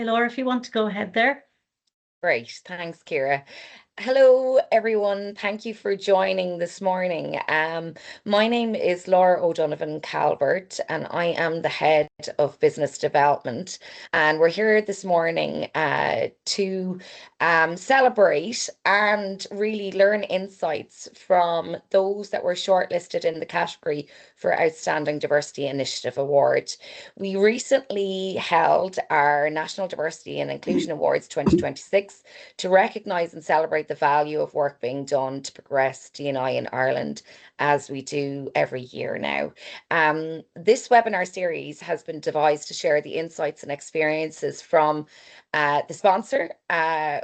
Laura, if you want to go ahead there. Great, thanks, Ciara. Hello, everyone. Thank you for joining this morning. My name is Laura O'Donovan Calvert, and I am the head of business development. And we're here this morning to celebrate and really learn insights from those that were shortlisted in the category for Outstanding Diversity Initiative Award. We recently held our National Diversity and Inclusion Awards 2026 to recognise and celebrate the value of work being done to progress D&I in Ireland, as we do every year now. This webinar series has been devised to share the insights and experiences from the sponsor,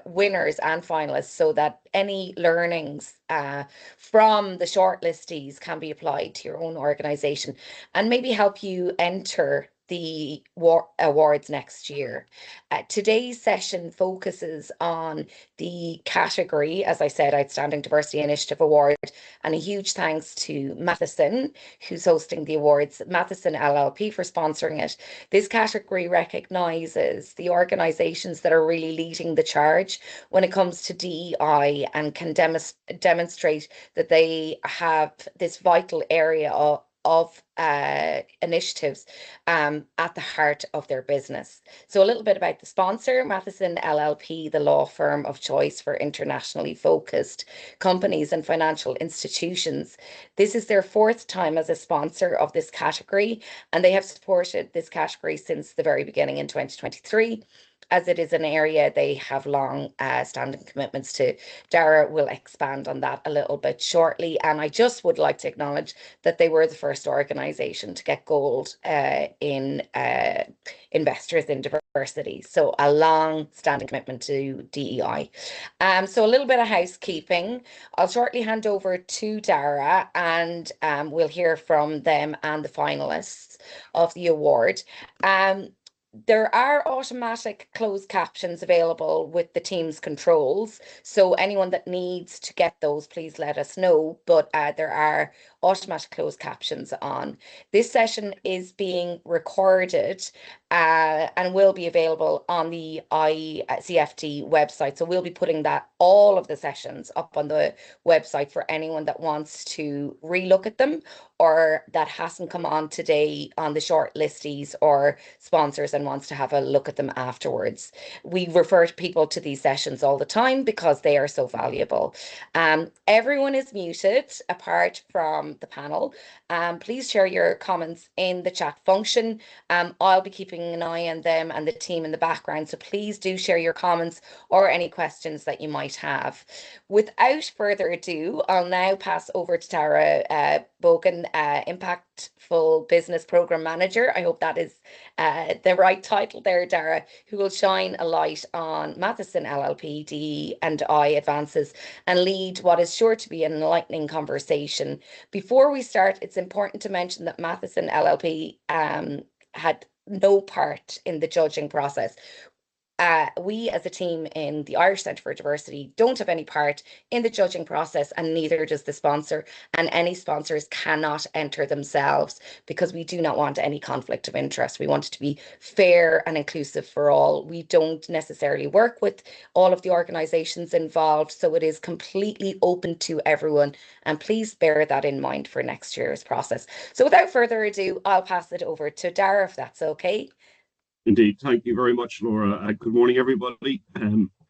winners and finalists, so that any learnings from the shortlistees can be applied to your own organisation and maybe help you enter the awards next year. Today's session focuses on the category, as I said, Outstanding Diversity Initiative Award, and a huge thanks to Matheson, who's hosting the awards, Matheson LLP, for sponsoring it. This category recognises the organisations that are really leading the charge when it comes to DEI and can demonstrate that they have this vital area of initiatives at the heart of their business. So a little bit about the sponsor, Matheson LLP, the law firm of choice for internationally focused companies and financial institutions. This is their fourth time as a sponsor of this category, and they have supported this category since the very beginning in 2023. As it is an area they have long standing commitments to. Daragh will expand on that a little bit shortly. And I just would like to acknowledge that they were the first organisation to get gold in Investors in Diversity. So a long standing commitment to DEI. So a little bit of housekeeping. I'll shortly hand over to Daragh, and we'll hear from them and the finalists of the award. There are automatic closed captions available with the Teams controls. So anyone that needs to get those, please let us know. But there are automatic closed captions on. This session is being recorded and will be available on the ICFD website. So we'll be putting all of the sessions up on the website for anyone that wants to relook at them or that hasn't come on today on the short listies or sponsors and wants to have a look at them afterwards. We refer people to these sessions all the time because they are so valuable. Everyone is muted apart from the panel. Please share your comments in the chat function. I'll be keeping an eye on them and the team in the background, so please do share your comments or any questions that you might have. Without further ado, I'll now pass over to Daragh Bogan, Impactful Business Program Manager. I hope that is the right title there, Daragh, who will shine a light on Matheson LLP, DE&I advances and lead what is sure to be an enlightening conversation. Before we start, it's important to mention that Matheson LLP had no part in the judging process. We as a team in the Irish Centre for Diversity don't have any part in the judging process, and neither does the sponsor, and any sponsors cannot enter themselves because we do not want any conflict of interest. We want it to be fair and inclusive for all. We don't necessarily work with all of the organisations involved, so it is completely open to everyone, and please bear that in mind for next year's process. So without further ado, I'll pass it over to Daragh, if that's okay. Indeed. Thank you very much, Laura. Good morning, everybody.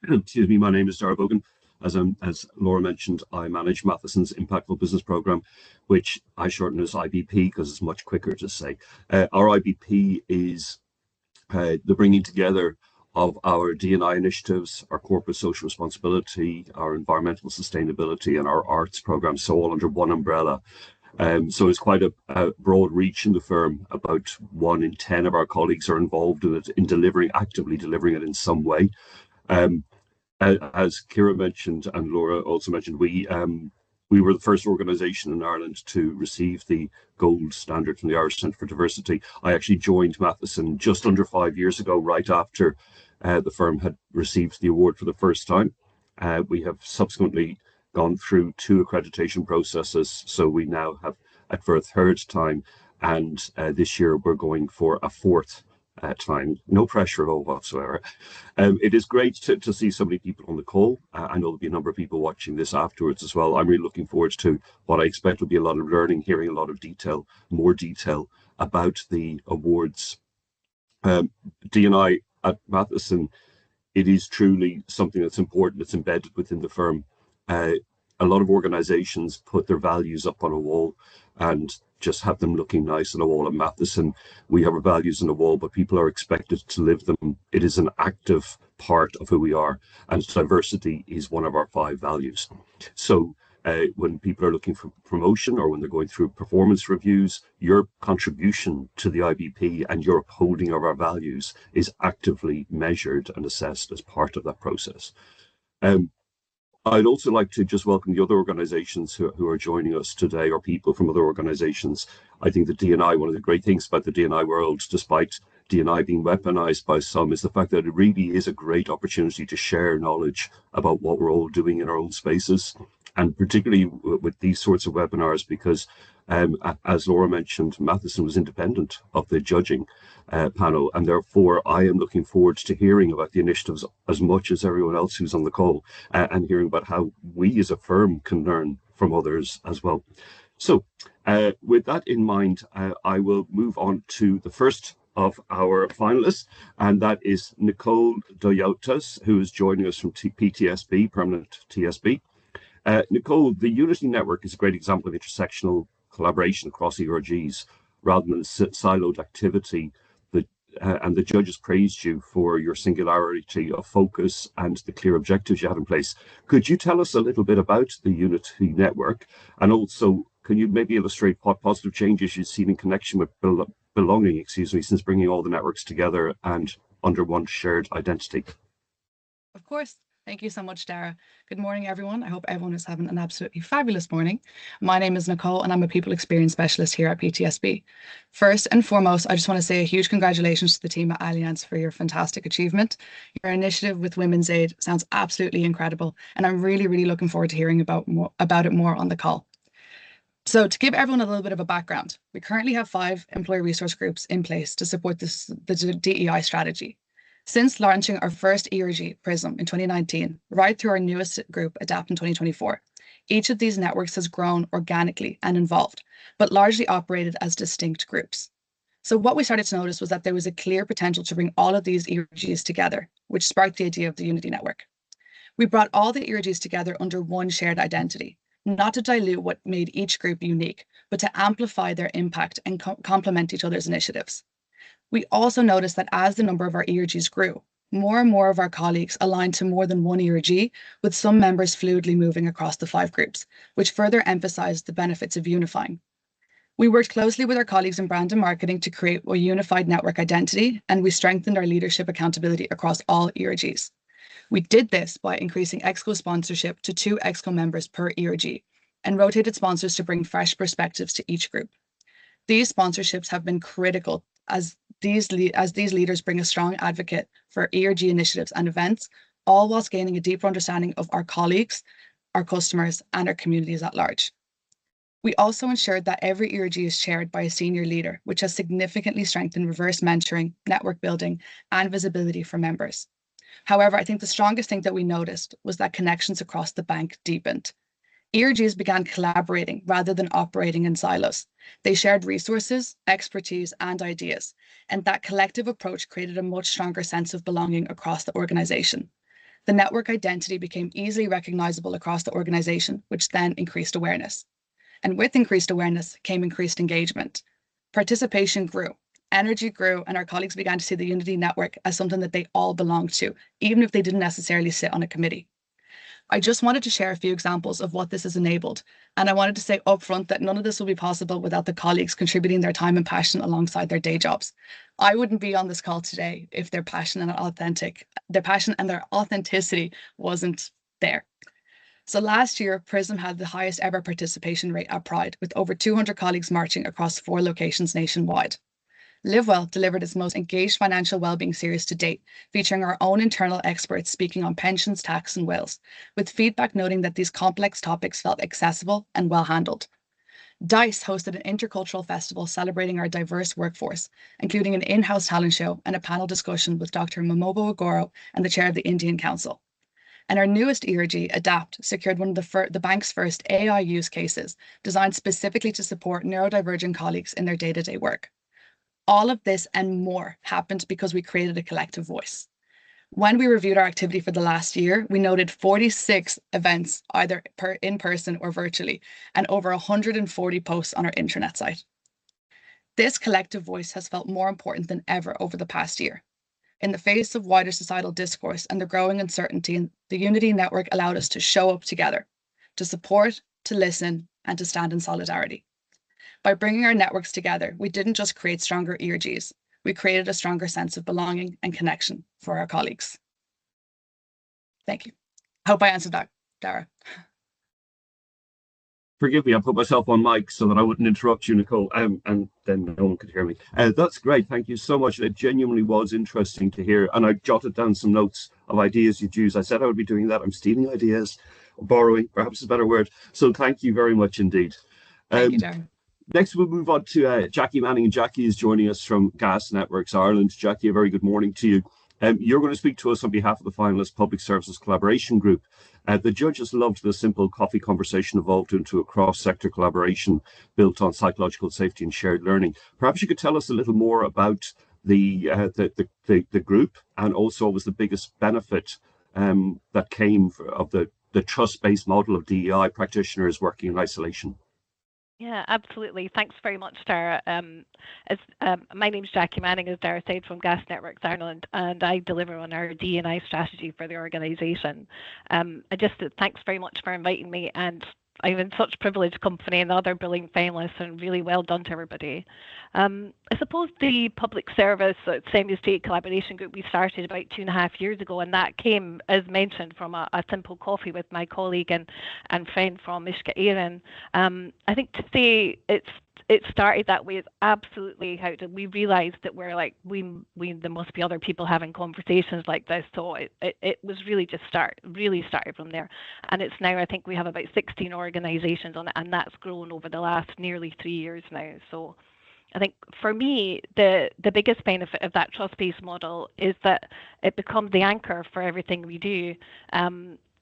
Excuse me, my name is Daragh Bogan. As Laura mentioned, I manage Matheson's Impactful Business Program, which I shorten as IBP because it's much quicker to say. Our IBP is the bringing together of our D&I initiatives, our corporate social responsibility, our environmental sustainability, and our arts programs, so all under one umbrella. So it's quite a broad reach in the firm. About 1 in 10 of our colleagues are involved in it, actively delivering it in some way. As Ciara mentioned and Laura also mentioned, we were the first organisation in Ireland to receive the gold standard from the Irish Centre for Diversity. I actually joined Matheson just under 5 years ago, right after the firm had received the award for the first time. We have subsequently gone through 2 accreditation processes, so we now have it for a 3rd time, and this year we're going for a 4th time. No pressure at all whatsoever. It is great to see so many people on the call. I know there'll be a number of people watching this afterwards as well. I'm really looking forward to what I expect will be a lot of learning, hearing a lot of detail, more detail about the awards. D&I at Matheson, it is truly something that's important. It's embedded within the firm. A lot of organizations put their values up on a wall and just have them looking nice on a wall. At Matheson, we have our values on the wall, but people are expected to live them. It is an active part of who we are, and diversity is one of our 5 values. So when people are looking for promotion or when they're going through performance reviews, your contribution to the IBP and your upholding of our values is actively measured and assessed as part of that process. I'd also like to just welcome the other organizations who are joining us today, or people from other organizations. I think the D&I, one of the great things about the D&I world, despite D&I being weaponized by some, is the fact that it really is a great opportunity to share knowledge about what we're all doing in our own spaces. And particularly with these sorts of webinars, because as Laura mentioned, Matheson was independent of the judging panel, and therefore I am looking forward to hearing about the initiatives as much as everyone else who's on the call, and hearing about how we as a firm can learn from others as well. So with that in mind, I will move on to the first of our finalists, and that is Nicole Doyotas, who is joining us from PTSB, Permanent TSB. Nicole, the Unity Network is a great example of intersectional collaboration across ERGs rather than siloed activity. And the judges praised you for your singularity of focus and the clear objectives you had in place. Could you tell us a little bit about the Unity Network? And also, can you maybe illustrate what positive changes you've seen in connection with belonging, since bringing all the networks together and under one shared identity? Of course. Thank you so much, Daragh. Good morning, everyone. I hope everyone is having an absolutely fabulous morning. My name is Nicole, and I'm a People Experience Specialist here at PTSB. First and foremost, I just want to say a huge congratulations to the team at Allianz for your fantastic achievement. Your initiative with Women's Aid sounds absolutely incredible, and I'm really, really looking forward to hearing about it more on the call. So to give everyone a little bit of a background, we currently have 5 employee resource groups in place to support the DEI strategy. Since launching our first ERG, PRISM, in 2019, right through our newest group, ADAPT, in 2024, each of these networks has grown organically and involved, but largely operated as distinct groups. So what we started to notice was that there was a clear potential to bring all of these ERGs together, which sparked the idea of the Unity Network. We brought all the ERGs together under one shared identity, not to dilute what made each group unique, but to amplify their impact and complement each other's initiatives. We also noticed that as the number of our ERGs grew, more and more of our colleagues aligned to more than one ERG, with some members fluidly moving across the 5 groups, which further emphasized the benefits of unifying. We worked closely with our colleagues in brand and marketing to create a unified network identity, and we strengthened our leadership accountability across all ERGs. We did this by increasing EXCO sponsorship to 2 EXCO members per ERG, and rotated sponsors to bring fresh perspectives to each group. These sponsorships have been critical as these leaders bring a strong advocate for ERG initiatives and events, all whilst gaining a deeper understanding of our colleagues, our customers, and our communities at large. We also ensured that every ERG is chaired by a senior leader, which has significantly strengthened reverse mentoring, network building, and visibility for members. However, I think the strongest thing that we noticed was that connections across the bank deepened. ERGs began collaborating rather than operating in silos. They shared resources, expertise, and ideas, and that collective approach created a much stronger sense of belonging across the organization. The network identity became easily recognizable across the organization, which then increased awareness. And with increased awareness came increased engagement. Participation grew, energy grew, and our colleagues began to see the Unity Network as something that they all belonged to, even if they didn't necessarily sit on a committee. I just wanted to share a few examples of what this has enabled, and I wanted to say upfront that none of this will be possible without the colleagues contributing their time and passion alongside their day jobs. I wouldn't be on this call today if their passion and their authenticity wasn't there. So last year, PRISM had the highest ever participation rate at Pride, with over 200 colleagues marching across 4 locations nationwide. Live Well delivered its most engaged financial wellbeing series to date, featuring our own internal experts speaking on pensions, tax, and wills, with feedback noting that these complex topics felt accessible and well handled. DICE hosted an intercultural festival celebrating our diverse workforce, including an in-house talent show and a panel discussion with Dr. Momobo Agoro and the chair of the Indian Council. And our newest ERG, ADAPT, secured one of the bank's first AI use cases designed specifically to support neurodivergent colleagues in their day-to-day work. All of this and more happened because we created a collective voice. When we reviewed our activity for the last year, we noted 46 events, either in person or virtually, and over 140 posts on our intranet site. This collective voice has felt more important than ever over the past year. In the face of wider societal discourse and the growing uncertainty, the Unity Network allowed us to show up together, to support, to listen, and to stand in solidarity. By bringing our networks together, we didn't just create stronger ERGs, we created a stronger sense of belonging and connection for our colleagues. Thank you. I hope I answered that, Daragh. Forgive me, I put myself on mic so that I wouldn't interrupt you, Nicole, and then no one could hear me. That's great. Thank you so much. It genuinely was interesting to hear. And I jotted down some notes of ideas you'd use. I said I would be doing that. I'm stealing ideas, or borrowing, perhaps is a better word. So thank you very much indeed. Thank you, Daragh. Next, we'll move on to Jackie Manning. And Jackie is joining us from Gas Networks Ireland. Jackie, a very good morning to you. You're going to speak to us on behalf of the finalist Public Services Collaboration Group. The judges loved the simple coffee conversation evolved into a cross-sector collaboration built on psychological safety and shared learning. Perhaps you could tell us a little more about the group, and also what was the biggest benefit that came of the trust-based model of DEI practitioners working in isolation. Yeah, absolutely. Thanks very much, Daragh. My name is Jackie Manning, as Daragh said, from Gas Networks Ireland, and I deliver on our D&I strategy for the organisation. Thanks very much for inviting me, and I'm in such privileged company and the other brilliant finalists, and really well done to everybody. I suppose the public service semi-state collaboration group we started about 2.5 years ago, and that came, as mentioned, from a simple coffee with my colleague and friend from Mishka Aaron. I think to say it started that way is absolutely how we realised that we're like there must be other people having conversations like this. So it was really started from there, and it's now I think we have about 16 organisations on it, and that's grown over the last nearly 3 years now. So I think for me, the biggest benefit of that trust-based model is that it becomes the anchor for everything we do.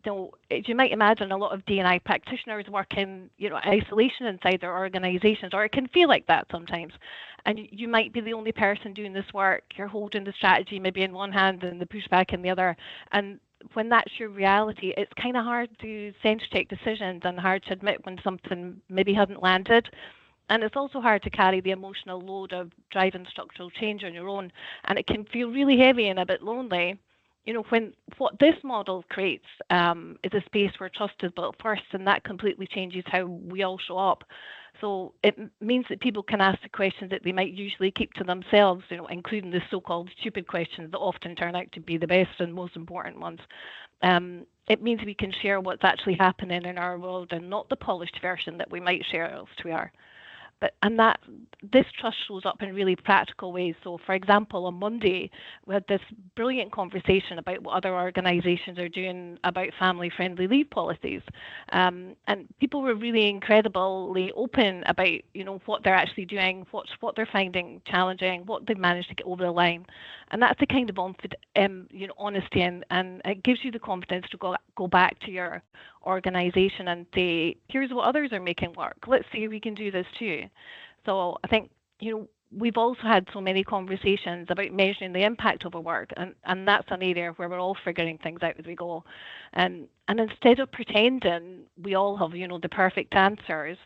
You might imagine a lot of D&I practitioners work in isolation inside their organisations, or it can feel like that sometimes. And you might be the only person doing this work. You're holding the strategy maybe in one hand and the pushback in the other. And when that's your reality, it's kind of hard to sense check decisions and hard to admit when something maybe hasn't landed. And it's also hard to carry the emotional load of driving structural change on your own. And it can feel really heavy and a bit lonely. When what this model creates is a space where trust is built first, and that completely changes how we all show up. So it means that people can ask the questions that they might usually keep to themselves, including the so-called stupid questions that often turn out to be the best and most important ones. It means we can share what's actually happening in our world and not the polished version that we might share elsewhere. This trust shows up in really practical ways. So, for example, on Monday, we had this brilliant conversation about what other organisations are doing about family-friendly leave policies, and people were really incredibly open about what they're actually doing, what they're finding challenging, what they've managed to get over the line, and that's the kind of honesty, and it gives you the confidence to go back to your organisation and say, here's what others are making work. Let's see if we can do this too. So I think we've also had so many conversations about measuring the impact of our work, and that's an area where we're all figuring things out as we go. And instead of pretending we all have the perfect answers,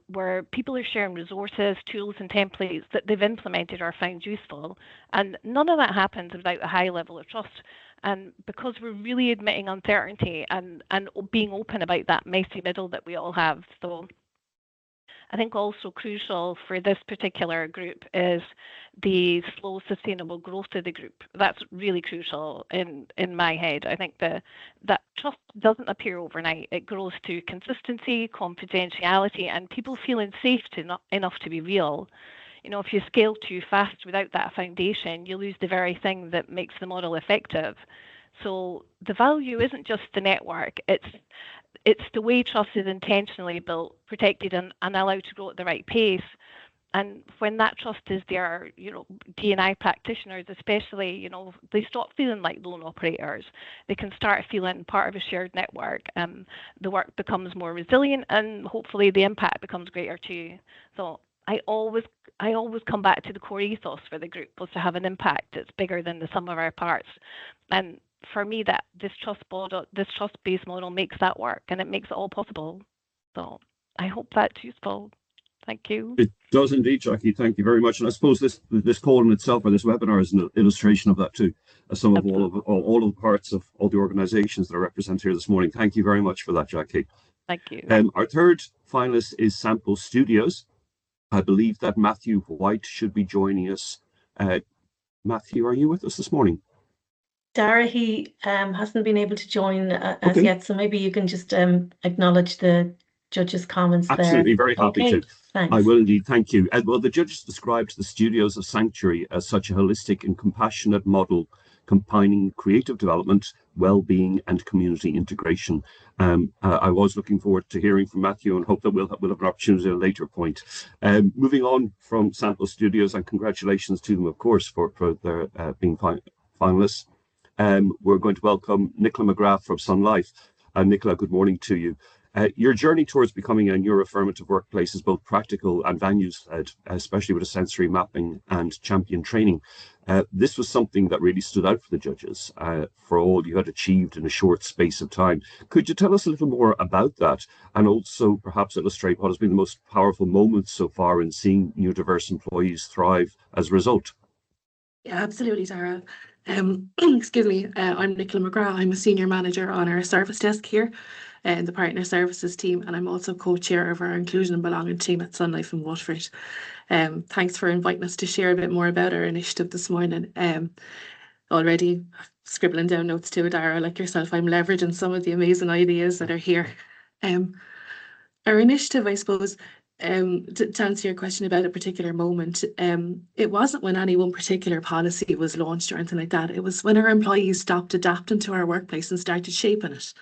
where people are sharing resources, tools, and templates that they've implemented or found useful, and none of that happens without a high level of trust. And because we're really admitting uncertainty and being open about that messy middle that we all have. So I think also crucial for this particular group is the slow, sustainable growth of the group. That's really crucial in my head. I think that trust doesn't appear overnight. It grows through consistency, confidentiality, and people feeling safe enough to be real. If you scale too fast without that foundation, you lose the very thing that makes the model effective. So the value isn't just the network, it's the way trust is intentionally built, protected, and allowed to grow at the right pace. And when that trust is there, D&I practitioners especially, they stop feeling like lone operators. They can start feeling part of a shared network. The work becomes more resilient, and hopefully the impact becomes greater too. So I always come back to the core ethos for the group was to have an impact that's bigger than the sum of our parts. And for me, that this trust-based model makes that work, and it makes it all possible. So I hope that's useful. Thank you. It does indeed, Jackie. Thank you very much. And I suppose this call in itself, or this webinar, is an illustration of that too. Some of all of the parts of all the organisations that are represented here this morning. Thank you very much for that, Jackie. Thank you. Our third finalist is Sample Studios. I believe that Matthew White should be joining us. Matthew, are you with us this morning? Daragh, he hasn't been able to join as yet, so maybe you can just acknowledge the judges' comments there. Absolutely, very happy to. Thanks. I will indeed, thank you. Well, the judges described the studios of Sanctuary as such a holistic and compassionate model combining creative development, well-being and community integration. I was looking forward to hearing from Matthew and hope that we'll have an opportunity at a later point. Moving on from Sample Studios, and congratulations to them, of course, for their being finalists. We're going to welcome Nicola McGrath from Sun Life. Nicola, good morning to you. Your journey towards becoming a neuroaffirmative workplace is both practical and values-led, especially with a sensory mapping and champion training. This was something that really stood out for the judges, for all you had achieved in a short space of time. Could you tell us a little more about that, and also perhaps illustrate what has been the most powerful moments so far in seeing neurodiverse employees thrive as a result? Yeah, absolutely, Daragh. Excuse me, I'm Nicola McGrath. I'm a senior manager on our service desk here in the partner services team, and I'm also co-chair of our inclusion and belonging team at Sun Life in Waterford. Thanks for inviting us to share a bit more about our initiative this morning. Already scribbling down notes too, Daragh, like yourself, I'm leveraging some of the amazing ideas that are here. Our initiative, I suppose, to answer your question about a particular moment, it wasn't when any one particular policy was launched or anything like that. It was when our employees stopped adapting to our workplace and started shaping it.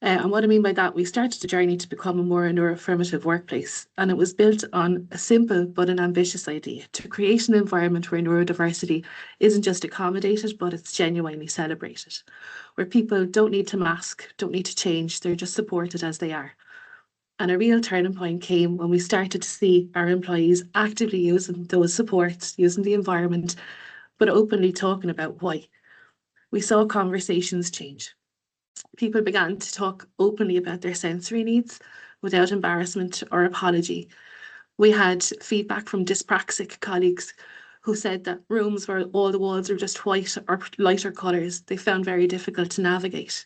And what I mean by that, we started the journey to become a more neuroaffirmative workplace, and it was built on a simple but an ambitious idea to create an environment where neurodiversity isn't just accommodated, but it's genuinely celebrated, where people don't need to mask, don't need to change, they're just supported as they are. And a real turning point came when we started to see our employees actively using those supports, using the environment, but openly talking about why. We saw conversations change. People began to talk openly about their sensory needs without embarrassment or apology. We had feedback from dyspraxic colleagues who said that rooms where all the walls are just white or lighter colours, they found very difficult to navigate.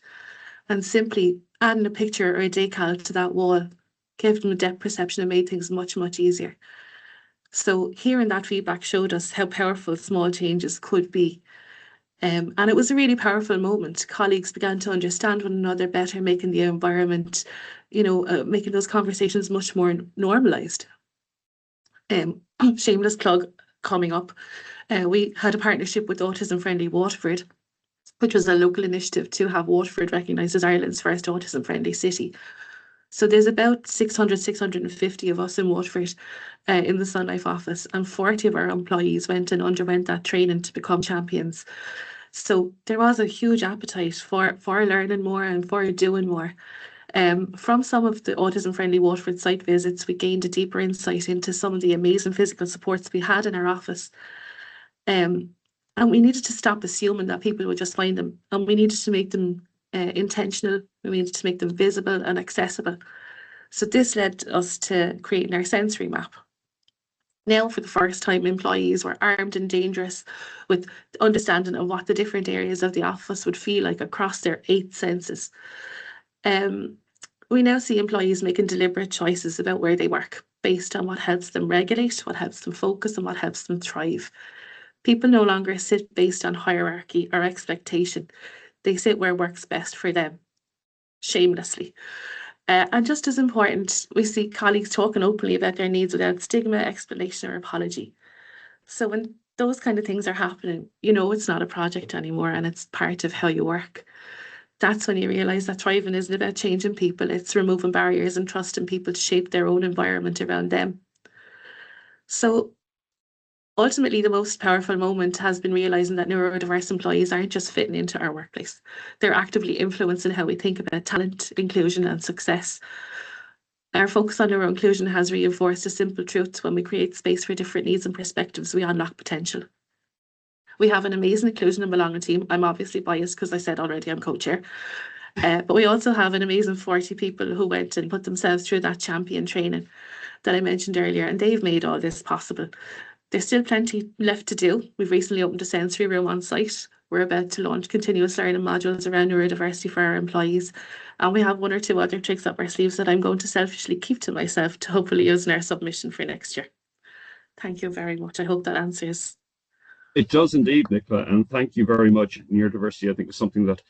And simply adding a picture or a decal to that wall gave them a depth perception and made things much, much easier. So hearing that feedback showed us how powerful small changes could be. And it was a really powerful moment. Colleagues began to understand one another better, making the environment, making those conversations much more normalised. Shameless plug coming up. We had a partnership with Autism Friendly Waterford, which was a local initiative to have Waterford recognised as Ireland's first autism friendly city. So there's about 650 of us in Waterford in the Sun Life office, and 40 of our employees went and underwent that training to become champions. So there was a huge appetite for learning more and for doing more. From some of the Autism Friendly Waterford site visits, we gained a deeper insight into some of the amazing physical supports we had in our office. And we needed to stop assuming that people would just find them, and we needed to make them intentional. We needed to make them visible and accessible. So this led us to creating our sensory map. Now, for the first time, employees were armed and dangerous with understanding of what the different areas of the office would feel like across their 8 senses. We now see employees making deliberate choices about where they work based on what helps them regulate, what helps them focus, and what helps them thrive. People no longer sit based on hierarchy or expectation. They sit where works best for them, shamelessly. And just as important, we see colleagues talking openly about their needs without stigma, explanation, or apology. So when those kind of things are happening, it's not a project anymore, and it's part of how you work. That's when you realise that thriving isn't about changing people, it's removing barriers and trusting people to shape their own environment around them. So ultimately, the most powerful moment has been realising that neurodiverse employees aren't just fitting into our workplace. They're actively influencing how we think about talent, inclusion and success. Our focus on neuro-inclusion has reinforced a simple truth: when we create space for different needs and perspectives, we unlock potential. We have an amazing inclusion and belonging team. I'm obviously biased because I said already I'm co-chair. But we also have an amazing 40 people who went and put themselves through that champion training that I mentioned earlier, and they've made all this possible. There's still plenty left to do. We've recently opened a sensory room on site. We're about to launch continuous learning modules around neurodiversity for our employees. And we have one or two other tricks up our sleeves that I'm going to selfishly keep to myself to hopefully use in our submission for next year. Thank you very much. I hope that answers. It does indeed, Nicola, and thank you very much. Neurodiversity, I think, is something that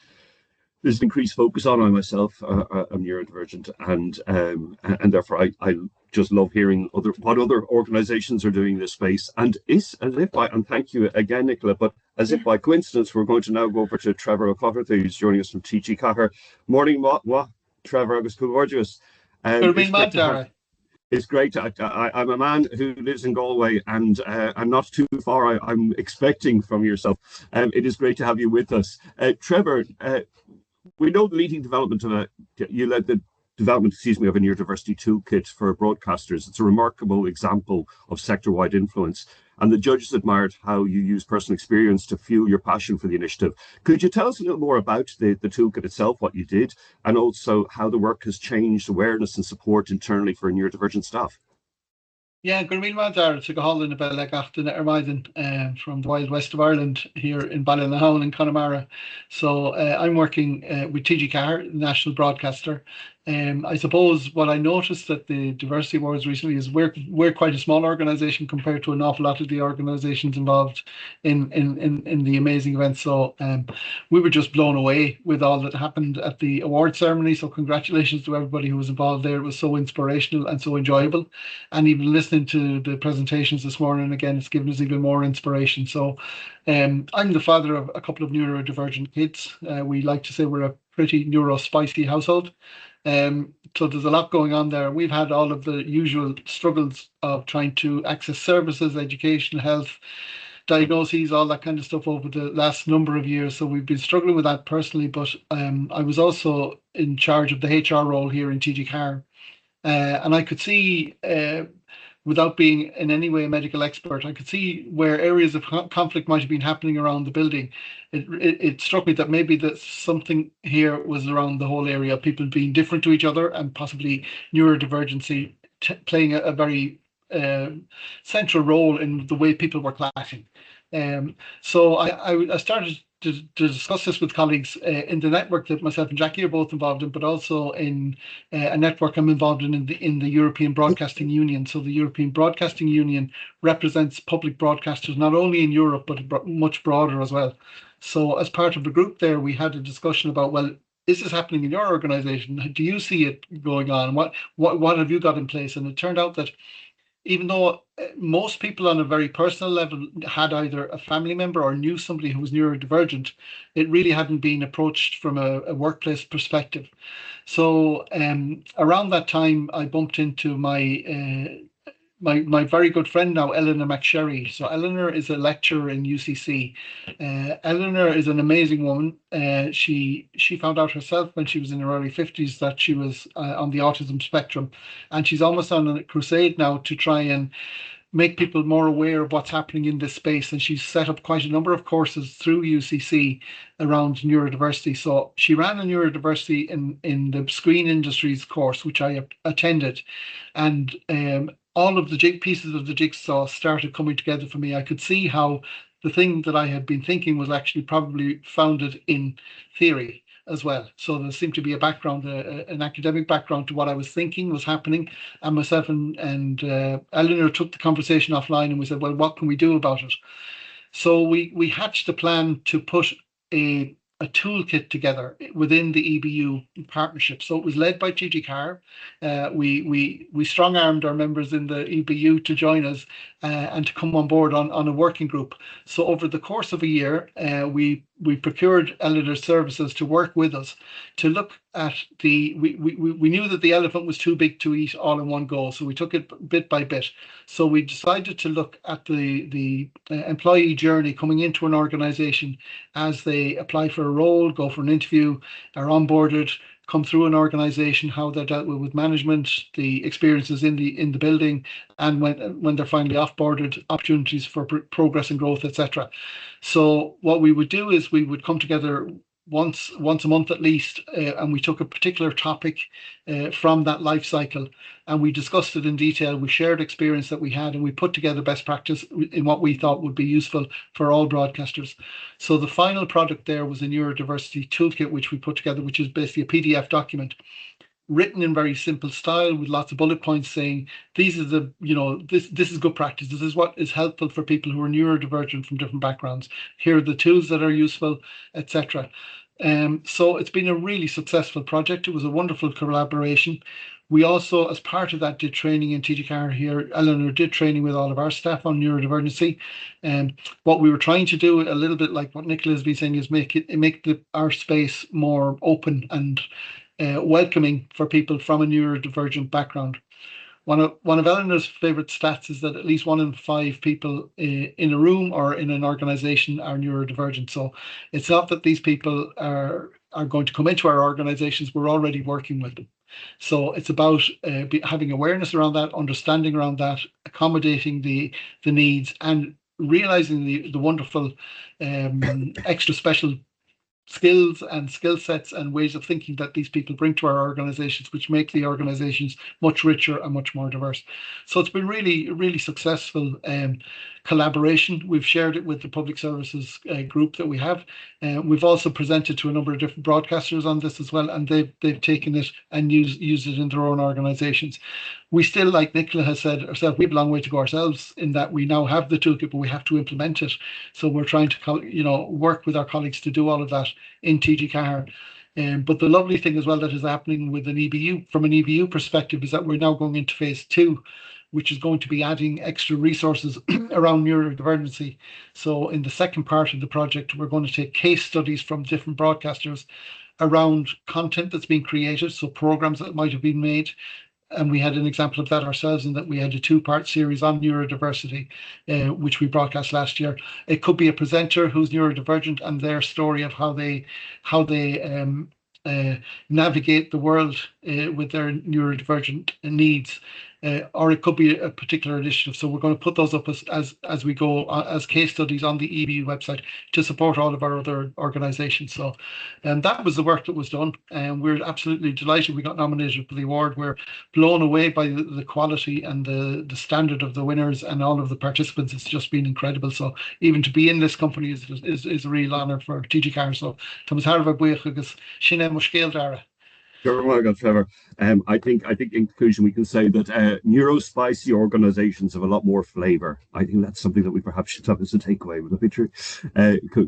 there's an increased focus on. I myself am neurodivergent, and therefore I just love hearing what other organisations are doing in this space. And thank you again, Nicola. But as if by coincidence, we're going to now go over to Trevor O'Cotterty, who's joining us from TG Cahir. Morning, Trevor, agus Coolwordius. It's great. I'm a man who lives in Galway, and I'm not too far. I'm expecting from yourself. It is great to have you with us, Trevor. We know the leading development of you led the development, of a neurodiversity toolkit for broadcasters. It's a remarkable example of sector-wide influence, and the judges admired how you use personal experience to fuel your passion for the initiative. Could you tell us a little more about the toolkit itself, what you did, and also how the work has changed awareness and support internally for neurodivergent staff? Yeah, good morning, Daragh. To go Holland about like after Ermiden from the Wild West of Ireland here in Ballinahone in Connemara. So I'm working with TG Cahir, national broadcaster. I suppose what I noticed at the Diversity Awards recently is we're quite a small organisation compared to an awful lot of the organisations involved in the amazing event. So we were just blown away with all that happened at the award ceremony. So congratulations to everybody who was involved there. It was so inspirational and so enjoyable. And even listening to the presentations this morning, again, it's given us even more inspiration. So I'm the father of a couple of neurodivergent kids. We like to say we're a pretty neuro-spicy household. So there's a lot going on there. We've had all of the usual struggles of trying to access services, education, health, diagnoses, all that kind of stuff over the last number of years. So we've been struggling with that personally, but I was also in charge of the HR role here in TG Cahir. And I could see, without being in any way a medical expert, I could see where areas of conflict might have been happening around the building. It struck me that maybe that something here was around the whole area of people being different to each other and possibly neurodivergency playing a very central role in the way people were clashing. So I started to discuss this with colleagues in the network that myself and Jackie are both involved in, but also in a network I'm involved in the European Broadcasting Union. So the European Broadcasting Union represents public broadcasters not only in Europe but much broader as well. So as part of the group there, we had a discussion about, well, is this happening in your organisation? Do you see it going on? What have you got in place? And it turned out that even though most people on a very personal level had either a family member or knew somebody who was neurodivergent, it really hadn't been approached from a workplace perspective. So around that time, I bumped into my very good friend now, Eleanor McSherry. So Eleanor is a lecturer in UCC. Eleanor is an amazing woman. She found out herself when she was in her early 50s that she was on the autism spectrum, and she's almost on a crusade now to try and make people more aware of what's happening in this space. And she's set up quite a number of courses through UCC around neurodiversity. So she ran a neurodiversity in the screen industries course, which I attended. And all of the pieces of the jigsaw started coming together for me. I could see how the thing that I had been thinking was actually probably founded in theory as well. So there seemed to be a background, an academic background to what I was thinking was happening. And myself and Eleanor took the conversation offline, and we said, well, what can we do about it? So we hatched a plan to put a toolkit together within the EBU partnership. So it was led by TG Cahir. We strong-armed our members in the EBU to join us and to come on board on a working group. So over the course of a year, we we procured Eleanor's services to work with us to look at we knew that the elephant was too big to eat all in one go, so we took it bit by bit. So we decided to look at the employee journey coming into an organization as they apply for a role, go for an interview, are onboarded, come through an organization, how they're dealt with management, the experiences in the building, and when they're finally offboarded, opportunities for progress and growth, etc. So what we would do is we would come together once a month at least, and we took a particular topic from that life cycle, and we discussed it in detail. We shared experience that we had, and we put together best practice in what we thought would be useful for all broadcasters. So the final product there was a neurodiversity toolkit, which we put together, which is basically a PDF document written in very simple style with lots of bullet points saying these are the, this is good practice, this is what is helpful for people who are neurodivergent from different backgrounds, here are the tools that are useful, etc. So it's been a really successful project. It was a wonderful collaboration. We also, as part of that, did training in TGCAR here. Eleanor did training with all of our staff on neurodivergency. What we were trying to do, a little bit like what Nicola has been saying, is make our space more open and welcoming for people from a neurodivergent background. One of Eleanor's favorite stats is that at least 1 in 5 people in a room or in an organization are neurodivergent. So it's not that these people are going to come into our organizations, we're already working with them. So it's about having awareness around that, understanding around that, accommodating the needs, and realizing the wonderful extra special skills and skill sets and ways of thinking that these people bring to our organizations, which make the organizations much richer and much more diverse. So it's been really, really successful collaboration. We've shared it with the public services group that we have. We've also presented to a number of different broadcasters on this as well, and they've taken it and used it in their own organizations. We still, like Nicola has said herself, we have a long way to go ourselves in that we now have the toolkit, but we have to implement it. So we're trying to, work with our colleagues to do all of that in TGCAR. But the lovely thing as well that is happening with an EBU, from an EBU perspective, is that we're now going into phase 2, which is going to be adding extra resources around neurodivergency. So in the second part of the project, we're going to take case studies from different broadcasters around content that's being created, so programs that might have been made. And we had an example of that ourselves in that we had a 2-part series on neurodiversity, which we broadcast last year. It could be a presenter who's neurodivergent and their story of how they navigate the world with their neurodivergent needs. Or it could be a particular initiative. So we're going to put those up as we go as case studies on the EBU website to support all of our other organizations. So that was the work that was done, and we're absolutely delighted we got nominated for the award. We're blown away by the quality and the standard of the winners and all of the participants. It's just been incredible. So even to be in this company is a real honor for TGCAR. So Thomas Harva Buich agus Shine Mushkil Dara. Trevor. I think in conclusion we can say that neurospicy organizations have a lot more flavor. I think that's something that we perhaps should have as a takeaway with the picture.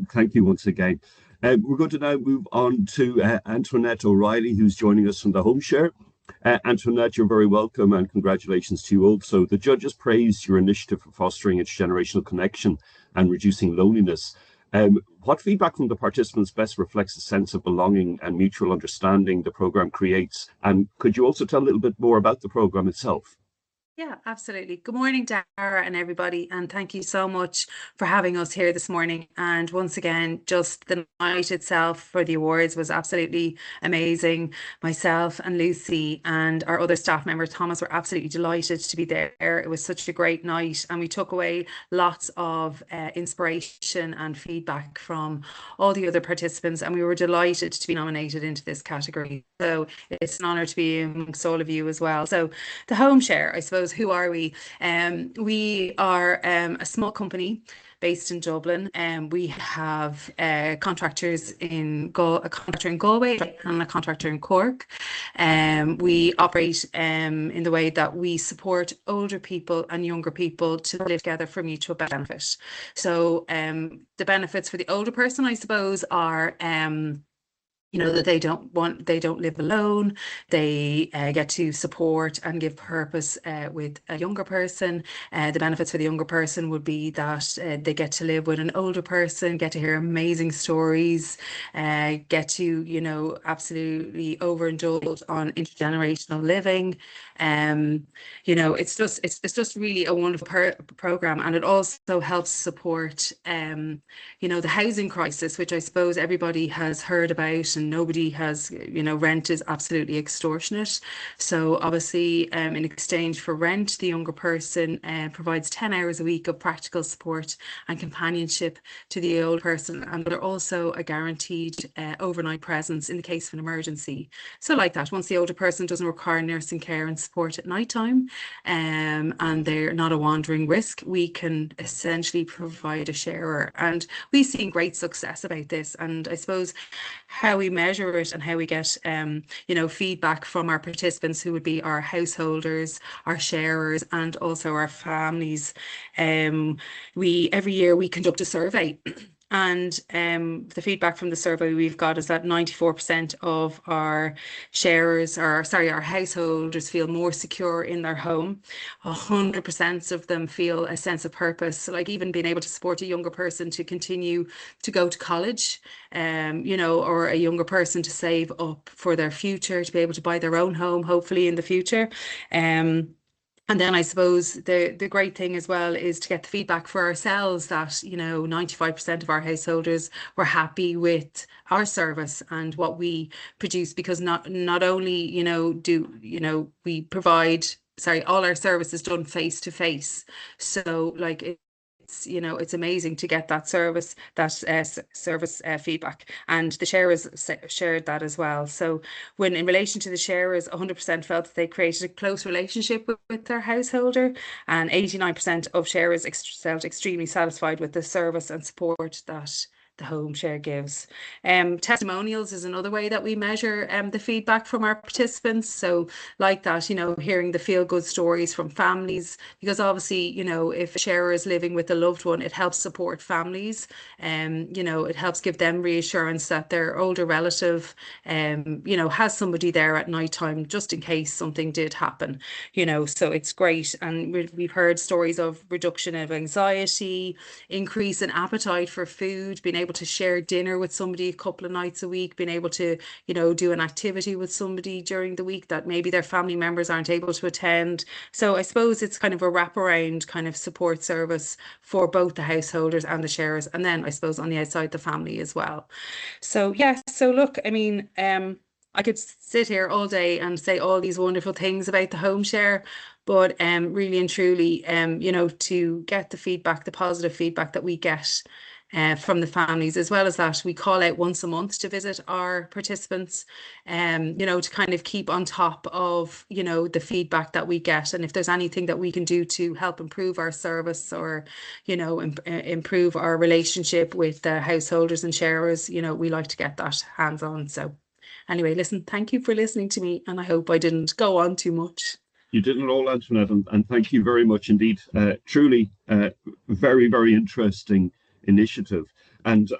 Thank you once again. We're going to now move on to Antoinette O'Reilly, who's joining us from the home share. Antoinette, you're very welcome, and congratulations to you also. The judges praised your initiative for fostering intergenerational connection and reducing loneliness. What feedback from the participants best reflects a sense of belonging and mutual understanding the programme creates? And could you also tell a little bit more about the programme itself? Yeah, absolutely. Good morning, Daragh and everybody, and thank you so much for having us here this morning. And once again, just the night itself for the awards was absolutely amazing. Myself and Lucy and our other staff member, Thomas, were absolutely delighted to be there. It was such a great night, and we took away lots of inspiration and feedback from all the other participants, and we were delighted to be nominated into this category. So it's an honour to be amongst all of you as well. So the home share, I suppose, who are we? We are a small company based in Dublin, and we have contractors a contractor in Galway and a contractor in Cork. We operate in the way that we support older people and younger people to live together for mutual benefit. So the benefits for the older person, I suppose, are that they don't live alone. They get to support and give purpose with a younger person. The benefits for the younger person would be that they get to live with an older person, get to hear amazing stories, get to, absolutely overindulge on intergenerational living. It's just really a wonderful program, and it also helps support the housing crisis, which I suppose everybody has heard about, and nobody has, rent is absolutely extortionate. So obviously, in exchange for rent, the younger person provides 10 hours a week of practical support and companionship to the old person, and they're also a guaranteed overnight presence in the case of an emergency. So like that, once the older person doesn't require nursing care and support at night time, and they're not a wandering risk, we can essentially provide a sharer. And we've seen great success about this. And I suppose how we measure it and how we get feedback from our participants, who would be our householders, our sharers, and also our families. Every year we conduct a survey. And the feedback from the survey we've got is that 94% of our our householders feel more secure in their home. 100% of them feel a sense of purpose, like even being able to support a younger person to continue to go to college, or a younger person to save up for their future, to be able to buy their own home, hopefully in the future. And then I suppose the great thing as well is to get the feedback for ourselves that, 95% of our householders were happy with our service and what we produce, because not only, do we provide, all our services done face to face. So like it's amazing to get that service feedback, and the sharers shared that as well. So when in relation to the sharers, 100% felt that they created a close relationship with their householder, and 89% of sharers felt extremely satisfied with the service and support that the home share gives. Testimonials is another way that we measure the feedback from our participants. So like that, hearing the feel-good stories from families, because obviously, if a sharer is living with a loved one, it helps support families. It helps give them reassurance that their older relative, has somebody there at night time just in case something did happen. So it's great. And we've heard stories of reduction of anxiety, increase in appetite for food, being able to share dinner with somebody a couple of nights a week, being able to, do an activity with somebody during the week that maybe their family members aren't able to attend. So I suppose it's kind of a wraparound kind of support service for both the householders and the sharers, and then I suppose on the outside, the family as well. So yeah, so look, I mean, I could sit here all day and say all these wonderful things about the home share, but really and truly, to get the feedback, the positive feedback that we get from the families, as well as that, we call out once a month to visit our participants, to kind of keep on top of, the feedback that we get. And if there's anything that we can do to help improve our service or, improve our relationship with the householders and sharers, we like to get that hands-on. So anyway, listen, thank you for listening to me, and I hope I didn't go on too much. You didn't at all, Antoinette, and thank you very much indeed. Truly, very, very interesting initiative. And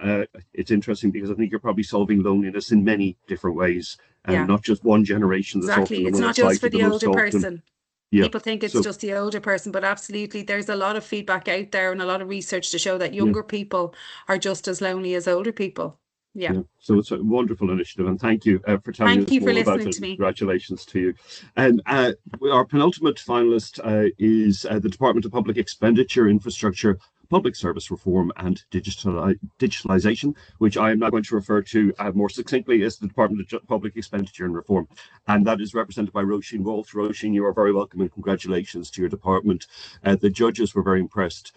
it's interesting because I think you're probably solving loneliness in many different ways, and not just one generation. Exactly. It's not just for the older person. People think it's just the older person, but absolutely, there's a lot of feedback out there and a lot of research to show that younger people are just as lonely as older people. Yeah. So it's a wonderful initiative, and thank you for telling us more about it. Congratulations to you. And our penultimate finalist is the Department of Public Expenditure, Infrastructure, Public Service Reform and Digitalisation, which I am now going to refer to more succinctly as the Department of Public Expenditure and Reform. And that is represented by Roisin Walsh. Roisin, you are very welcome, and congratulations to your department. The judges were very impressed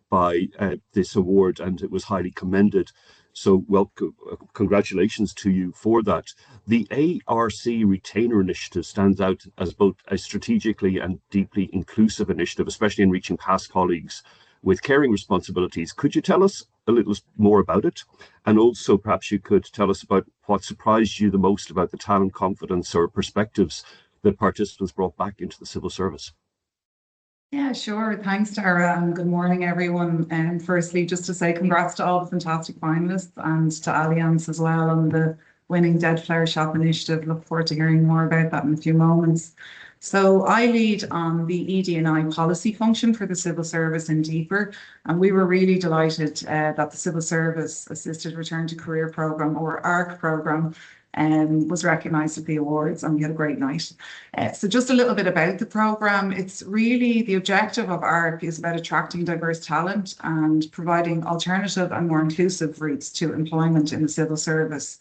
by this award, and it was highly commended. So welcome, congratulations to you for that. The ARC Retainer Initiative stands out as both a strategically and deeply inclusive initiative, especially in reaching past colleagues with caring responsibilities. Could you tell us a little more about it? And also perhaps you could tell us about what surprised you the most about the talent, confidence or perspectives that participants brought back into the civil service. Yeah, sure. Thanks, Daragh, and good morning, everyone. And firstly, just to say congrats to all the fantastic finalists and to Allianz as well on the winning Dead Flower Shop initiative. Look forward to hearing more about that in a few moments. So I lead on the ED&I policy function for the civil service in Deeper, and we were really delighted that the Civil Service Assisted Return to Career Programme, or ARC programme, was recognised at the awards, and we had a great night. So just a little bit about the programme. It's really, the objective of ARC is about attracting diverse talent and providing alternative and more inclusive routes to employment in the civil service.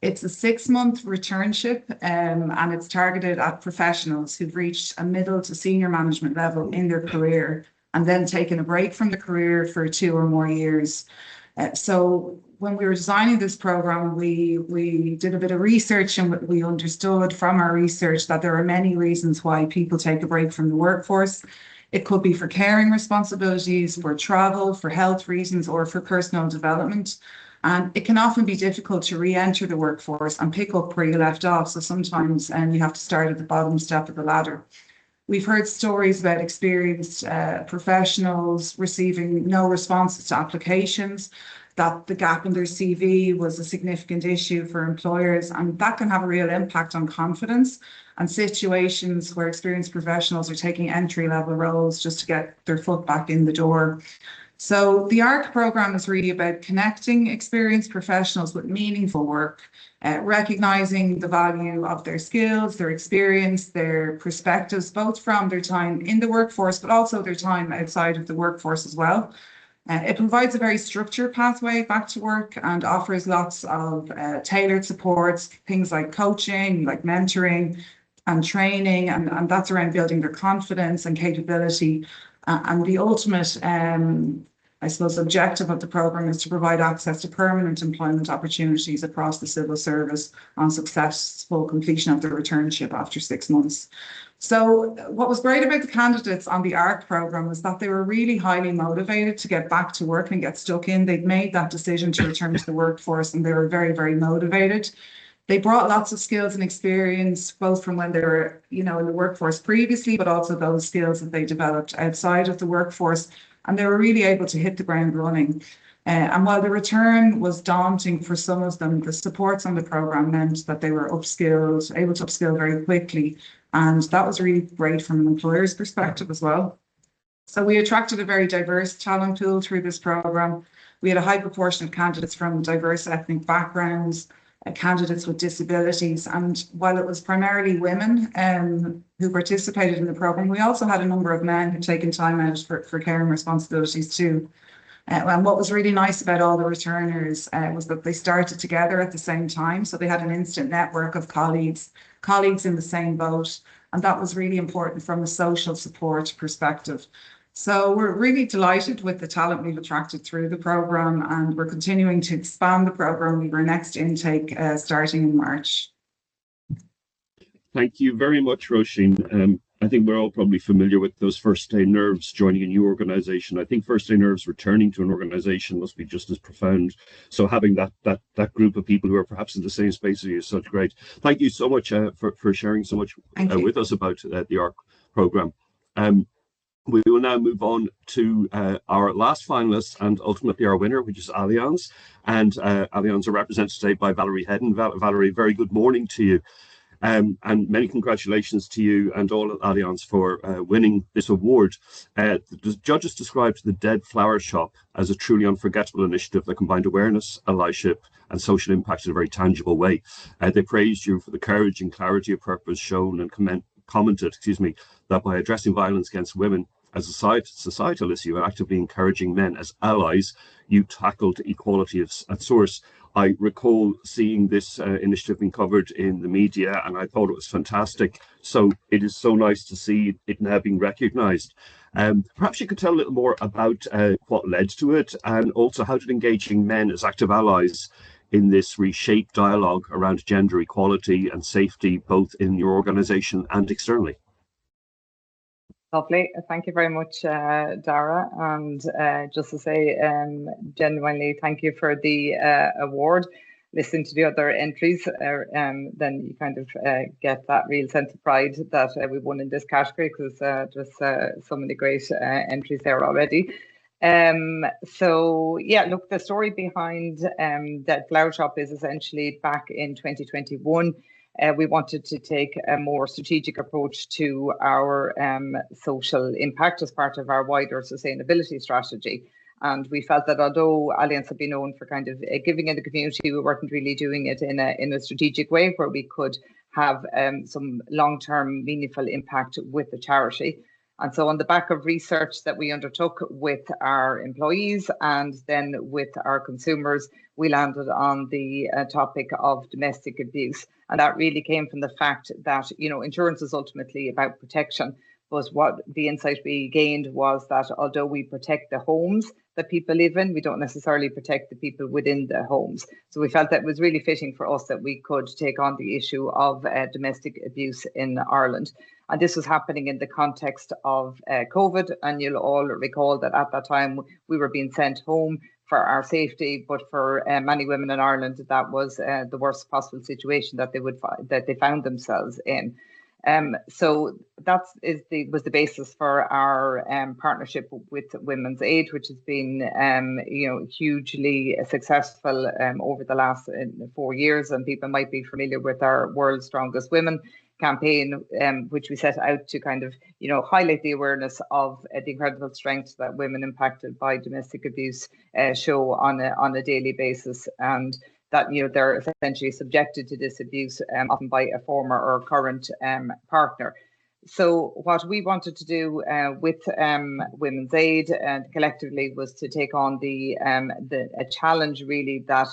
It's a 6-month returnship, and it's targeted at professionals who've reached a middle to senior management level in their career and then taken a break from the career for 2 or more years. So when we were designing this program, we did a bit of research, and we understood from our research that there are many reasons why people take a break from the workforce. It could be for caring responsibilities, for travel, for health reasons, or for personal development. And it can often be difficult to re-enter the workforce and pick up where you left off. So sometimes you have to start at the bottom step of the ladder. We've heard stories about experienced professionals receiving no responses to applications, that the gap in their CV was a significant issue for employers, and that can have a real impact on confidence, and situations where experienced professionals are taking entry-level roles just to get their foot back in the door. So the ARC programme is really about connecting experienced professionals with meaningful work, recognising the value of their skills, their experience, their perspectives, both from their time in the workforce, but also their time outside of the workforce as well. It provides a very structured pathway back to work and offers lots of tailored supports, things like coaching, like mentoring and training, and that's around building their confidence and capability. And the ultimate, I suppose, objective of the programme is to provide access to permanent employment opportunities across the civil service on successful completion of the returnship after 6 months. So what was great about the candidates on the ARC programme was that they were really highly motivated to get back to work and get stuck in. They'd made that decision to return to the workforce, and they were very, very motivated. They brought lots of skills and experience, both from when they were, in the workforce previously, but also those skills that they developed outside of the workforce. And they were really able to hit the ground running. And while the return was daunting for some of them, the supports on the programme meant that they were able to upskill very quickly. And that was really great from an employer's perspective as well. So we attracted a very diverse talent pool through this programme. We had a high proportion of candidates from diverse ethnic backgrounds, candidates with disabilities, and while it was primarily women who participated in the programme, we also had a number of men who'd taken time out for caring responsibilities too. And what was really nice about all the returners was that they started together at the same time, so they had an instant network of colleagues in the same boat, and that was really important from a social support perspective. So we're really delighted with the talent we've attracted through the programme, and we're continuing to expand the programme with our next intake starting in March. Thank you very much, Roisin. I think we're all probably familiar with those First Day Nerves joining a new organisation. I think First Day Nerves returning to an organisation must be just as profound. So having that group of people who are perhaps in the same space as you is such great. Thank you so much for sharing so much with us about the ARC programme. We will now move on to our last finalist and ultimately our winner, which is Allianz. And Allianz are represented today by Valerie Hedden. Valerie, very good morning to you. And many congratulations to you and all at Allianz for winning this award. The judges described the Dead Flower Shop as a truly unforgettable initiative that combined awareness, allyship, and social impact in a very tangible way. They praised you for the courage and clarity of purpose shown and commented, that by addressing violence against women as a societal issue and actively encouraging men as allies, you tackled equality at source. I recall seeing this initiative being covered in the media, and I thought it was fantastic. So it is so nice to see it now being recognised. Perhaps you could tell a little more about what led to it, and also how did engaging men as active allies in this reshaped dialogue around gender equality and safety, both in your organisation and externally? Lovely. Thank you very much, Daragh. And just to say, genuinely, thank you for the award. Listening to the other entries, then you kind of get that real sense of pride that we won in this category, because there's so many great entries there already. So yeah, look, the story behind that flower shop is essentially back in 2021. We wanted to take a more strategic approach to our social impact as part of our wider sustainability strategy. And we felt that although Allianz had been known for kind of giving in the community, we weren't really doing it in a strategic way where we could have some long-term meaningful impact with the charity. And so on the back of research that we undertook with our employees and then with our consumers, we landed on the topic of domestic abuse. And that really came from the fact that, you know, insurance is ultimately about protection. But what the insight we gained was that although we protect the homes that people live in, we don't necessarily protect the people within the homes. So we felt that it was really fitting for us that we could take on the issue of domestic abuse in Ireland. And this was happening in the context of COVID. And you'll all recall that at that time we were being sent home for our safety, but for many women in Ireland, that was the worst possible situation that they found themselves in. So that was the basis for our partnership with Women's Aid, which has been hugely successful over the last 4 years. And people might be familiar with our World's Strongest Women campaign, which we set out to kind of highlight the awareness of the incredible strength that women impacted by domestic abuse show on a daily basis, and that they're essentially subjected to this abuse often by a former or current partner. So what we wanted to do with Women's Aid and collectively was to take on a challenge really that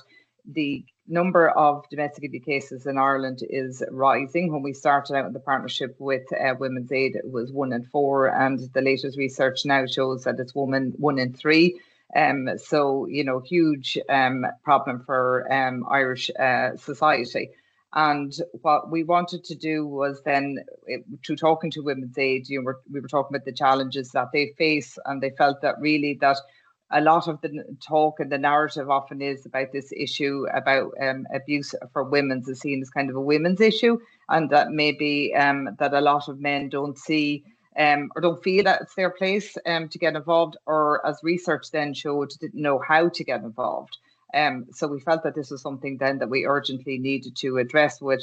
the number of domestic abuse cases in Ireland is rising. When we started out in the partnership with Women's Aid, it was 1 in 4, and the latest research now shows that it's 1 in 3. So, huge problem for Irish society. And what we wanted to do was then, through talking to Women's Aid, we were talking about the challenges that they face, and they felt that really that a lot of the talk and the narrative often is about this issue about abuse for women is seen as kind of a women's issue, and that maybe that a lot of men don't see or don't feel that it's their place to get involved, or as research then showed, didn't know how to get involved. So we felt that this was something then that we urgently needed to address, with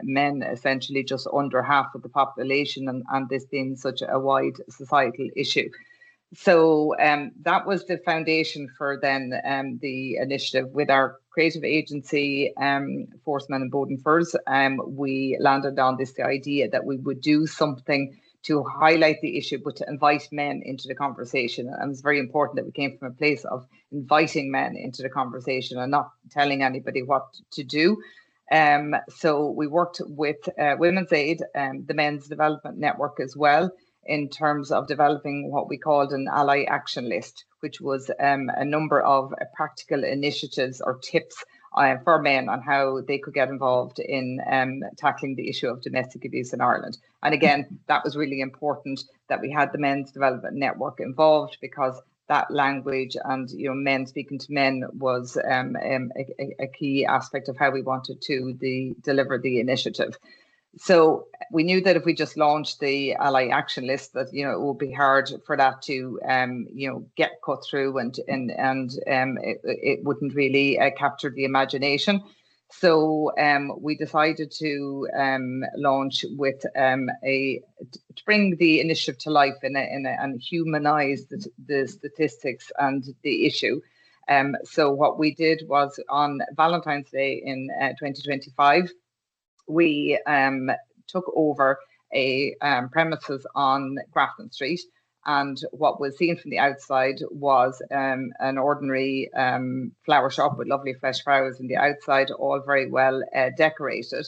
men essentially just under half of the population, and this being such a wide societal issue. So that was the foundation for then the initiative with our creative agency, Forceman and Bowden Furs. We landed on the idea that we would do something to highlight the issue, but to invite men into the conversation. And it's very important that we came from a place of inviting men into the conversation and not telling anybody what to do. So we worked with Women's Aid, the Men's Development Network as well, in terms of developing what we called an ally action list, which was a number of practical initiatives or tips for men on how they could get involved in tackling the issue of domestic abuse in Ireland. And again, that was really important that we had the Men's Development Network involved, because that language and men speaking to men was a key aspect of how we wanted to deliver the initiative. So we knew that if we just launched the ally action list, that it would be hard for that to get cut through, and it wouldn't really capture the imagination. So we decided to launch with to bring the initiative to life and humanize the statistics and the issue. So what we did was, on Valentine's Day in 2025. We took over a premises on Grafton Street, and what was seen from the outside was an ordinary flower shop with lovely fresh flowers in the outside, all very well decorated.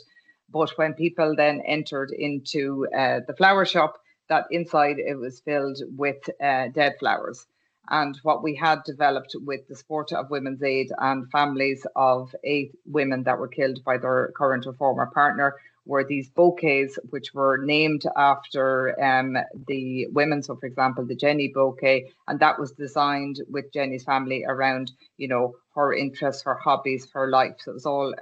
But when people then entered into the flower shop, that inside it was filled with dead flowers. And what we had developed with the support of Women's Aid and families of 8 women that were killed by their current or former partner were these bouquets, which were named after the women. So, for example, the Jenny bouquet, and that was designed with Jenny's family around, her interests, her hobbies, her life. So it was all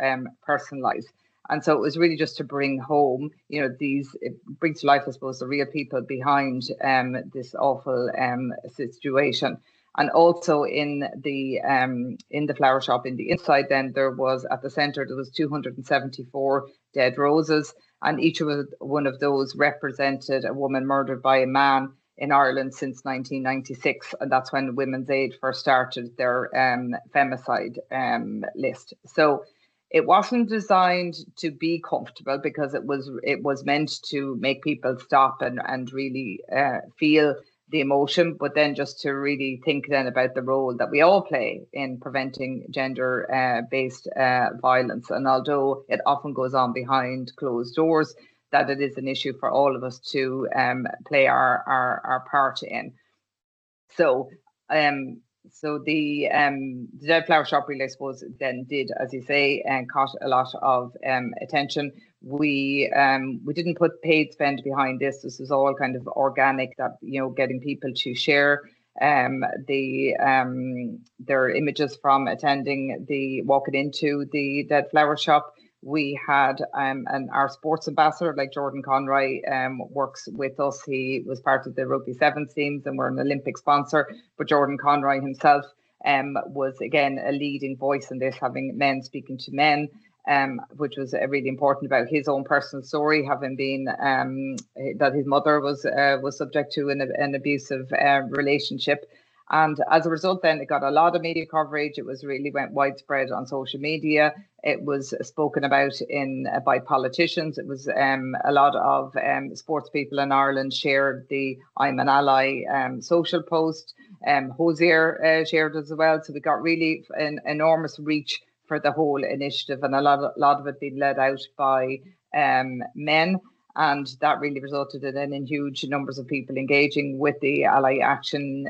personalised. And so it was really just to bring home, it brings to life, I suppose, the real people behind this awful situation. And also in the flower shop in the inside, then there was at the centre there was 274 dead roses, and each one of those represented a woman murdered by a man in Ireland since 1996, and that's when Women's Aid first started their femicide list. So it wasn't designed to be comfortable, because it was meant to make people stop and really feel the emotion, but then just to really think then about the role that we all play in preventing gender-based violence. And although it often goes on behind closed doors, that it is an issue for all of us to play our part in. So the Dead Flower Shop really, I suppose, then did, as you say, and caught a lot of attention. We didn't put paid spend behind this. This was all kind of organic, that, you know, getting people to share their images from walking into the Dead Flower Shop. We had our sports ambassador, like Jordan Conroy, works with us. He was part of the Rugby Sevens teams, and we're an Olympic sponsor. But Jordan Conroy himself was again a leading voice in this, having men speaking to men, which was really important about his own personal story, having been that his mother was subject to an abusive relationship. And as a result, then it got a lot of media coverage. It went widespread on social media. It was spoken about by politicians. It was a lot of sports people in Ireland shared the I'm an Ally social post. Hosier shared as well. So we got really an enormous reach for the whole initiative, and a lot of it being led out by men. And that really resulted in huge numbers of people engaging with the Ally Action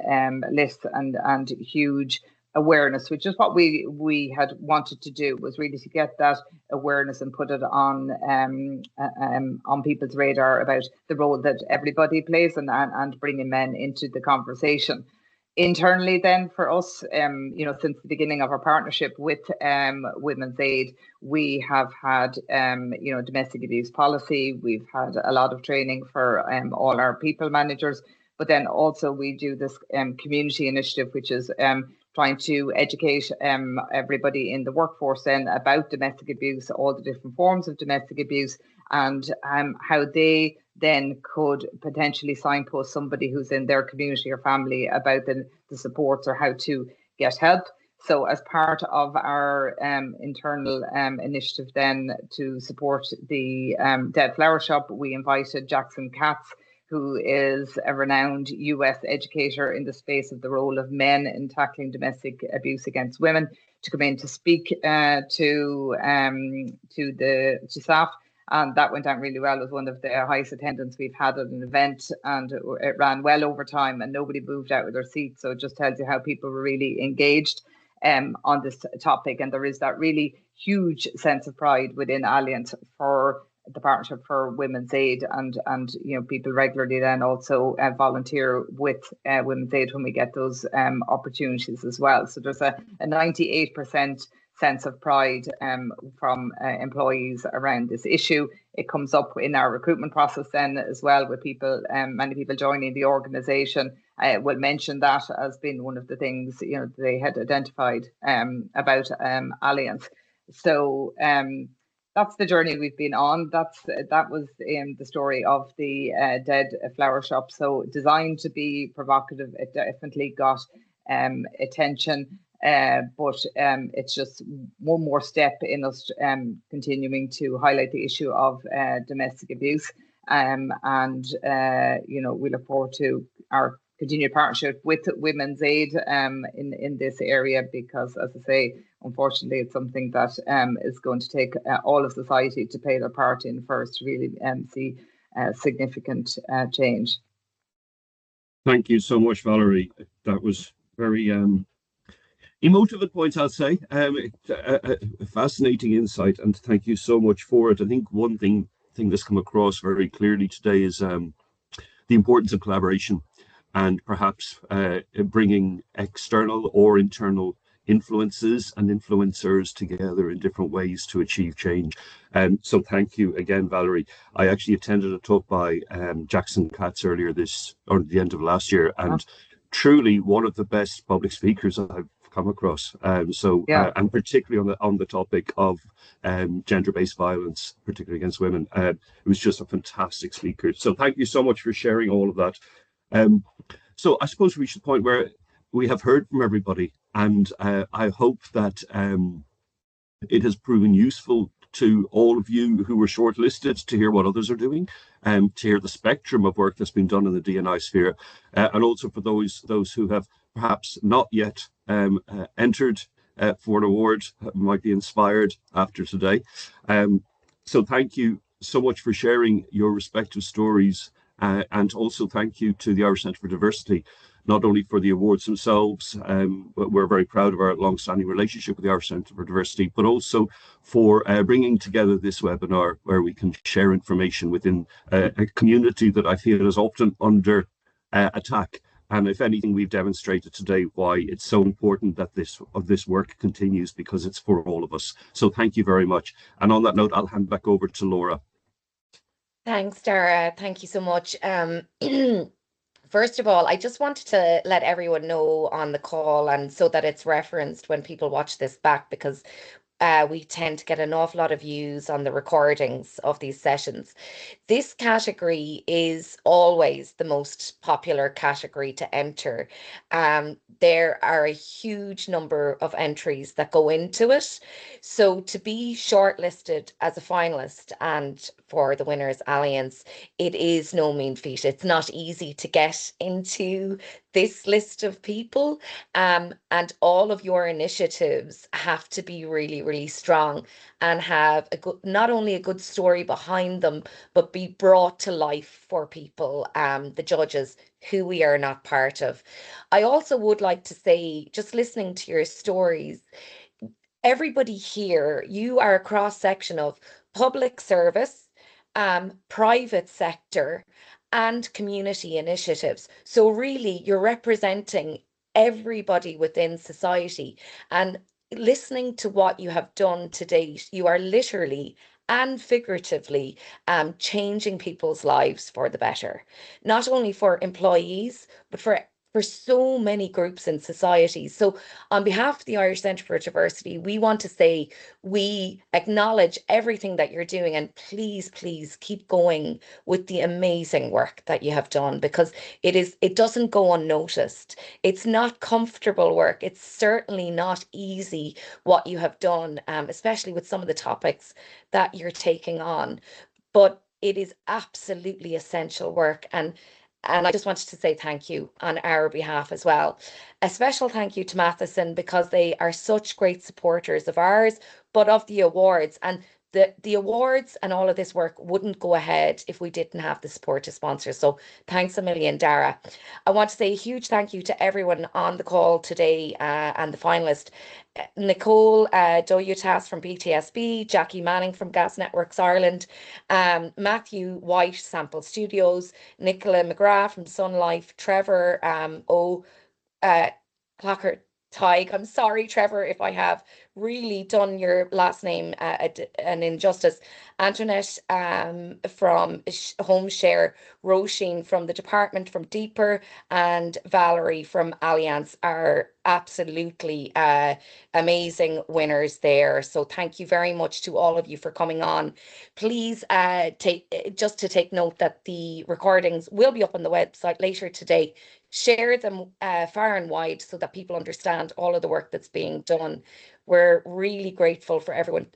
list, and huge awareness, which is what we had wanted to do, was really to get that awareness and put it on people's radar about the role that everybody plays, and bringing men into the conversation. Internally, then, for us, since the beginning of our partnership with Women's Aid, we have had, domestic abuse policy. We've had a lot of training for all our people managers, but then also we do this community initiative, which is trying to educate everybody in the workforce then about domestic abuse, all the different forms of domestic abuse, and how they then could potentially signpost somebody who's in their community or family about the supports or how to get help. So as part of our internal initiative then to support the Dead Flower Shop, we invited Jackson Katz, who is a renowned US educator in the space of the role of men in tackling domestic abuse against women, to come in to speak to staff. And that went down really well. It was one of the highest attendance we've had at an event, and it ran well over time, and nobody moved out of their seats. So it just tells you how people were really engaged on this topic. And there is that really huge sense of pride within Alliant for the Partnership for Women's Aid, and people regularly then also volunteer with Women's Aid when we get those opportunities as well. So there's a 98% sense of pride from employees around this issue. It comes up in our recruitment process then as well, with people, many people joining the organisation. I will mention that as being one of the things they had identified about Allianz. So that's the journey we've been on. That was the story of the Dead Flower Shop. So designed to be provocative, it definitely got attention. But it's just one more step in us continuing to highlight the issue of domestic abuse, and we look forward to our continued partnership with Women's Aid in this area, because, as I say, unfortunately, it's something that is going to take all of society to play their part in first to really see significant change. Thank you so much, Valerie. That was very emotive at points, I'll say. A fascinating insight, and thank you so much for it. I think one thing that's come across very clearly today is the importance of collaboration, and perhaps bringing external or internal influences and influencers together in different ways to achieve change. So thank you again, Valerie. I actually attended a talk by Jackson Katz earlier the end of last year, and truly one of the best public speakers I've come across. And particularly on the topic of gender-based violence, particularly against women. It was just a fantastic speaker. So thank you so much for sharing all of that. So I suppose we reached the point where we have heard from everybody, and I hope that it has proven useful to all of you who were shortlisted to hear what others are doing, to hear the spectrum of work that's been done in the D&I sphere, and also for those who have perhaps not yet entered for an award, might be inspired after today. So thank you so much for sharing your respective stories, and also thank you to the Irish Centre for Diversity, not only for the awards themselves, but we're very proud of our long-standing relationship with the Irish Centre for Diversity, but also for bringing together this webinar where we can share information within a community that I feel is often under attack. And if anything, we've demonstrated today why it's so important that this work continues, because it's for all of us. So thank you very much. And on that note, I'll hand back over to Laura. Thanks, Daragh. Thank you so much. First of all, I just wanted to let everyone know on the call, and so that it's referenced when people watch this back, because we tend to get an awful lot of views on the recordings of these sessions. This category is always the most popular category to enter. There are a huge number of entries that go into it. So to be shortlisted as a finalist and for the Winners Alliance, it is no mean feat. It's not easy to get into this list of people, and all of your initiatives have to be really, really strong and have not only a good story behind them, but be brought to life for people, the judges, who we are not part of. I also would like to say, just listening to your stories, everybody here, you are a cross section of public service, private sector, and community initiatives. So really, you're representing everybody within society. And listening to what you have done to date, you are literally and figuratively changing people's lives for the better, not only for employees, but for so many groups in society. So on behalf of the Irish Centre for Diversity, we want to say we acknowledge everything that you're doing, and please, please keep going with the amazing work that you have done, because it doesn't go unnoticed. It's not comfortable work. It's certainly not easy what you have done, especially with some of the topics that you're taking on, but it is absolutely essential work. And I just wanted to say thank you on our behalf as well. A special thank you to Matheson, because they are such great supporters of ours, but of the awards. And the awards and all of this work wouldn't go ahead if we didn't have the support of sponsors. So thanks a million, Daragh. I want to say a huge thank you to everyone on the call today, and the finalist. Nicole Doyutas from BTSB, Jackie Manning from Gas Networks Ireland, Matthew White, Sample Studios, Nicola McGrath from Sun Life, Trevor Clocker Tig. I'm sorry, Trevor, if I have really done your last name an injustice. Antoinette from Home Share, Roisin from the department from Deeper, and Valerie from Allianz are absolutely amazing winners there. So thank you very much to all of you for coming on. Please take note that the recordings will be up on the website later today. Share them far and wide so that people understand all of the work that's being done. We're really grateful for everyone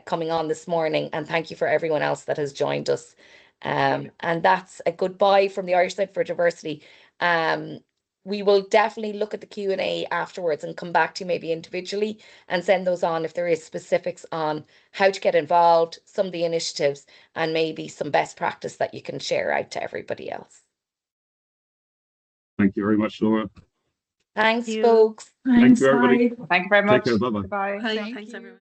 coming on this morning, and thank you for everyone else that has joined us. And that's a goodbye from the Irish Centre for Diversity. We will definitely look at the Q&A afterwards and come back to you maybe individually and send those on if there is specifics on how to get involved, some of the initiatives, and maybe some best practice that you can share out to everybody else. Thank you very much, Laura. Thanks, folks. Thank you, everybody. Thank you very much. Take care. Bye-bye. Bye. Thanks, everyone.